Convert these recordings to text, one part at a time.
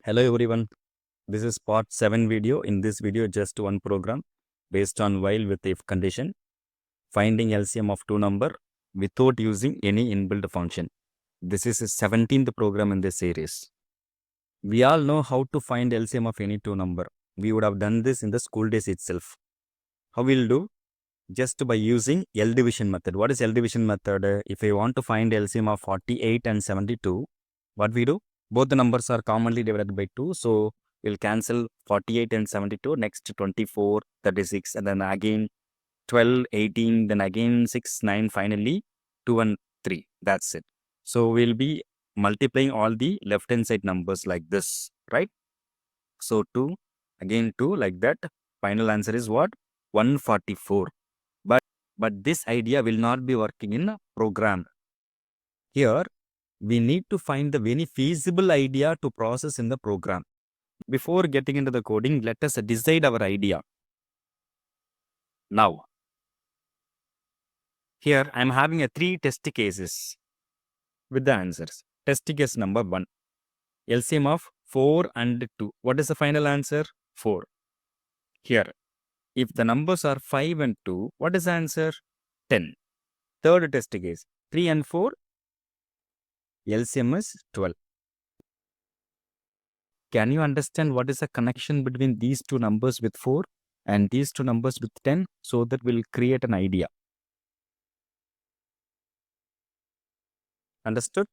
Hello everyone, this is part 7 video. In this video, just one program based on while with if condition, finding LCM of two number without using any inbuilt function. This is the 17th program in this series. We all know how to find LCM of any two number. We would have done this in the school days itself. How we'll do? Just by using L division method. What is L division method? If we want to find LCM of 48 and 72, what we do? Both the numbers are commonly divided by 2. So we'll cancel 48 and 72. Next 24, 36, and then again 12, 18, then again 6, 9, finally 2 and 3. That's it. So we'll be multiplying all the left hand side numbers like this, right? So 2, again 2 like that. Final answer is what? 144. But this idea will not be working in a program. Here, we need to find the very feasible idea to process in the program. Before getting into the coding, let us decide our idea. Now, here I am having a 3 test cases with the answers. Test case number 1, LCM of 4 and 2. What is the final answer? 4. Here, if the numbers are 5 and 2, what is the answer? 10. Third test case, 3 and 4, LCM is 12. Can you understand what is the connection between these two numbers with 4 and these two numbers with 10, so that we'll create an idea? Understood?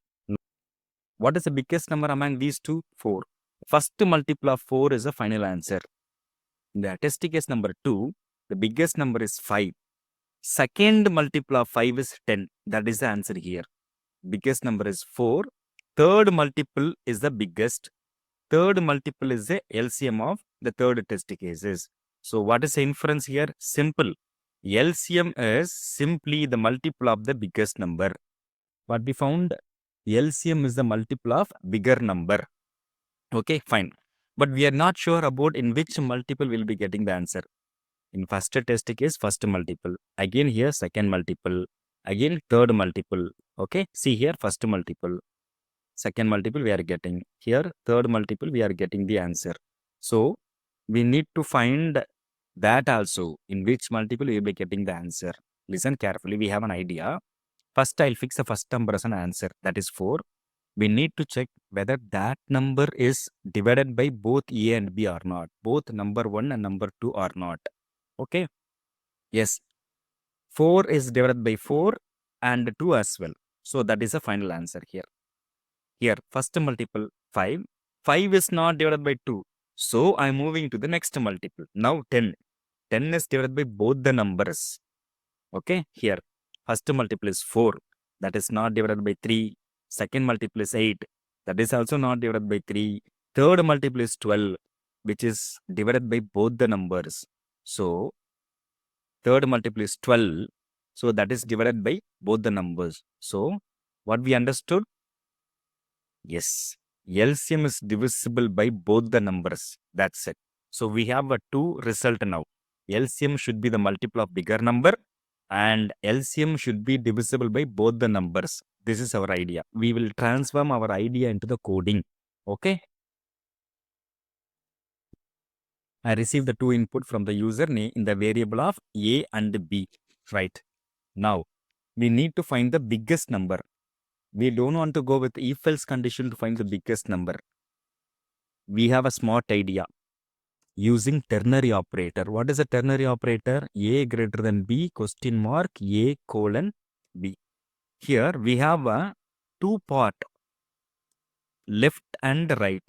What is the biggest number among these two? 4. First multiple of 4 is the final answer. In the test case number 2, the biggest number is 5. Second multiple of 5 is 10. That is the answer here. Biggest number is 4. Third multiple is the biggest. Third multiple is the LCM of the third test cases. So what is the inference here? Simple. LCM is simply the multiple of the biggest number. What we found? LCM is the multiple of bigger number. Okay, fine. But we are not sure about in which multiple we'll be getting the answer. In first test case, first multiple. Again here, second multiple. Again, third multiple. Okay, see here, first multiple. Second multiple we are getting. Here, third multiple we are getting the answer. So, we need to find that also. In which multiple we will be getting the answer. Listen carefully, we have an idea. First, I'll fix the first number as an answer. That is 4. We need to check whether that number is divided by both A and B or not. Both number 1 and number 2 or not. Okay. Yes. 4 is divided by 4 and 2 as well. So, that is the final answer here. Here, first multiple 5. 5 is not divided by 2. So, I am moving to the next multiple. Now, 10. 10 is divided by both the numbers. Okay, here, first multiple is 4. That is not divided by 3. Second multiple is 8. That is also not divided by 3. Third multiple is 12, which is divided by both the numbers. So, third multiple is 12. So, that is divided by both the numbers. So, what we understood? Yes, LCM is divisible by both the numbers. That's it. So, we have a 2 result now. LCM should be the multiple of bigger number and LCM should be divisible by both the numbers. This is our idea. We will transform our idea into the coding. Okay. I received the 2 input from the user in the variable of A and B. Right. Now, we need to find the biggest number. We don't want to go with if-else condition to find the biggest number. We have a smart idea using ternary operator. What is a ternary operator? A greater than B, question mark, A colon B. Here we have a 2-part, left and right.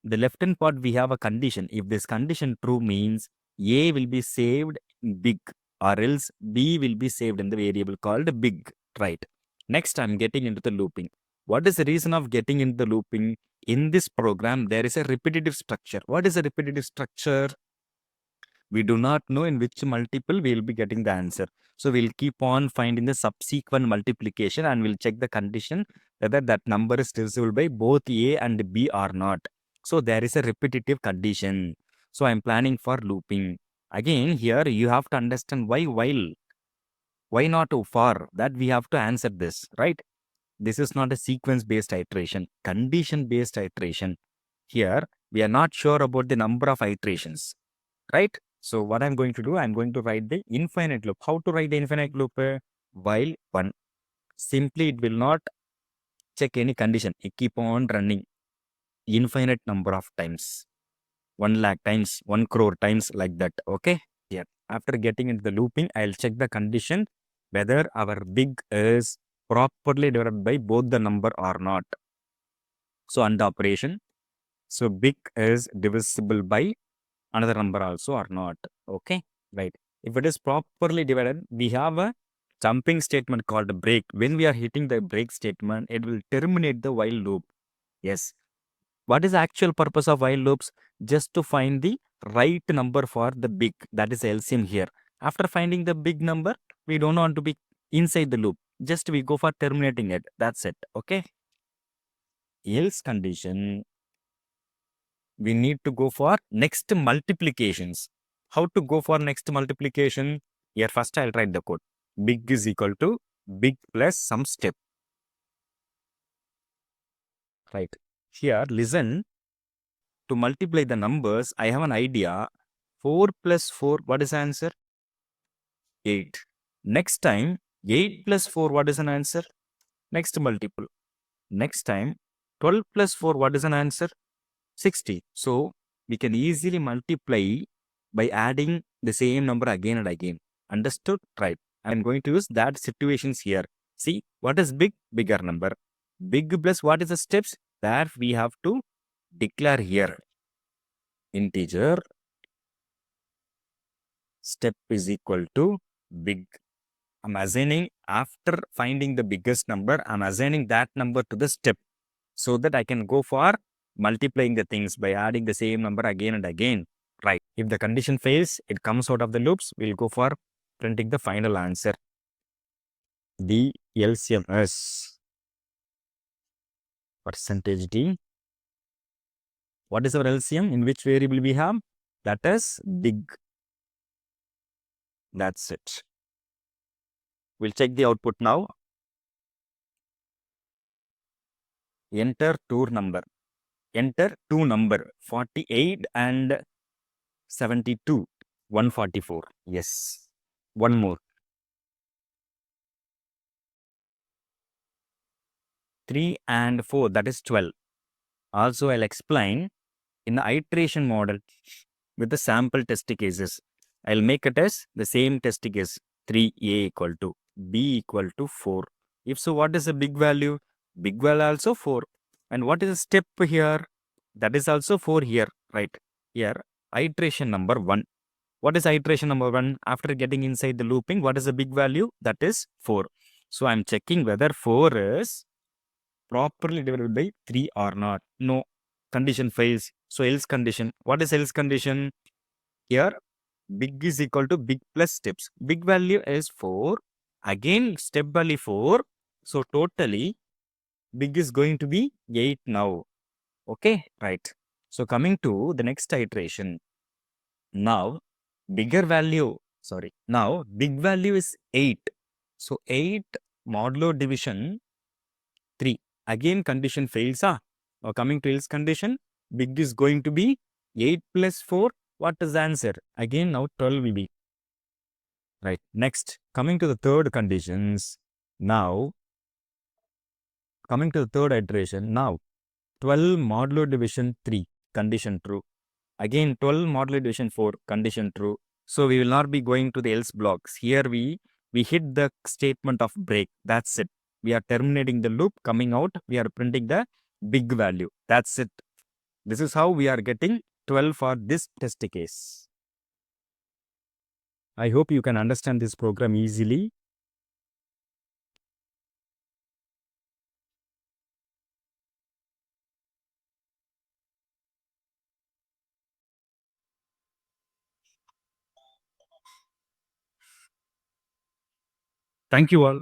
The left hand part we have a condition. If this condition true means A will be saved big, or else B will be saved in the variable called big, right? Next, I'm getting into the looping. What is the reason of getting into the looping? In this program, there is a repetitive structure. What is a repetitive structure? We do not know in which multiple we will be getting the answer. So, we'll keep on finding the subsequent multiplication and we'll check the condition whether that number is divisible by both A and B or not. So, there is a repetitive condition. So, I'm planning for looping. Again, here you have to understand why while. Why not for? That we have to answer this, right? This is not a sequence-based iteration, condition-based iteration. Here, We are not sure about the number of iterations, right? So what I'm going to do, I'm going to write the infinite loop. How to write the infinite loop? While 1. Simply, it will not check any condition. It keep on running infinite number of times. 1 lakh times, 1 crore times, like that. Okay. Yeah. After getting into the looping, I'll check the condition whether our big is properly divided by both the number or not. So under operation, so big is divisible by another number also or not. Okay. Right. If it is properly divided, we have a jumping statement called break. When we are hitting the break statement, it will terminate the while loop. Yes. What is the actual purpose of while loops? Just to find the right number for the big, that is LCM here. After finding the big number, we don't want to be inside the loop. Just we go for terminating it. That's it. Okay. Else condition, we need to go for next multiplications. How to go for next multiplication? Here first I'll write the code. Big is equal to big plus some step. Right. Here listen, to multiply the numbers, I have an idea. 4 plus 4, what is the answer? 8. Next time, 8 plus 4, what is an answer? Next multiple. Next time, 12 plus 4, what is an answer? 60. So, we can easily multiply by adding the same number again and again. Understood? Right. I'm going to use that situations here. See, what is big? Bigger number. Big plus what is the steps? That we have to declare here. Integer step is equal to big. I'm assigning, after finding the biggest number, I'm assigning that number to the step so that I can go for multiplying the things by adding the same number again and again. Right. If the condition fails, it comes out of the loops. We'll go for printing the final answer. The LCM is percentage D. What is our LCM? In which variable we have? That is big. That's it. We'll check the output now. Enter two number. Enter two number 48 and 72. 144. Yes. One more. 3 and 4. That is 12. Also, I'll explain in the iteration model with the sample test cases. I'll make it as the same test case. 3a equal to b equal to 4. If so, what is the big value? Big value also 4. And what is the step here? That is also 4 here, right? Here, iteration number 1. What is iteration number 1? After getting inside the looping, what is the big value? That is 4. So I'm checking whether 4 is properly divided by 3 or not. No. Condition fails. So else condition. What is else condition? Here, big is equal to big plus steps. Big value is 4. Again, step value 4. So totally, big is going to be 8 now. Okay, right. So coming to the next iteration. Now, now big value is 8. So 8 modulo division 3. Again, condition fails. Now coming to else condition, big is going to be 8 plus 4. What is the answer? Again, now 12 will be. Right. Next, coming to the third conditions. Now, coming to the third iteration. Now, 12 modulo division 3. Condition true. Again, 12 modulo division 4. Condition true. So, we will not be going to the else blocks. Here, we hit the statement of break. That's it. We are terminating the loop. Coming out, we are printing the big value. That's it. This is how we are getting 12 for this test case. I hope you can understand this program easily. Thank you all.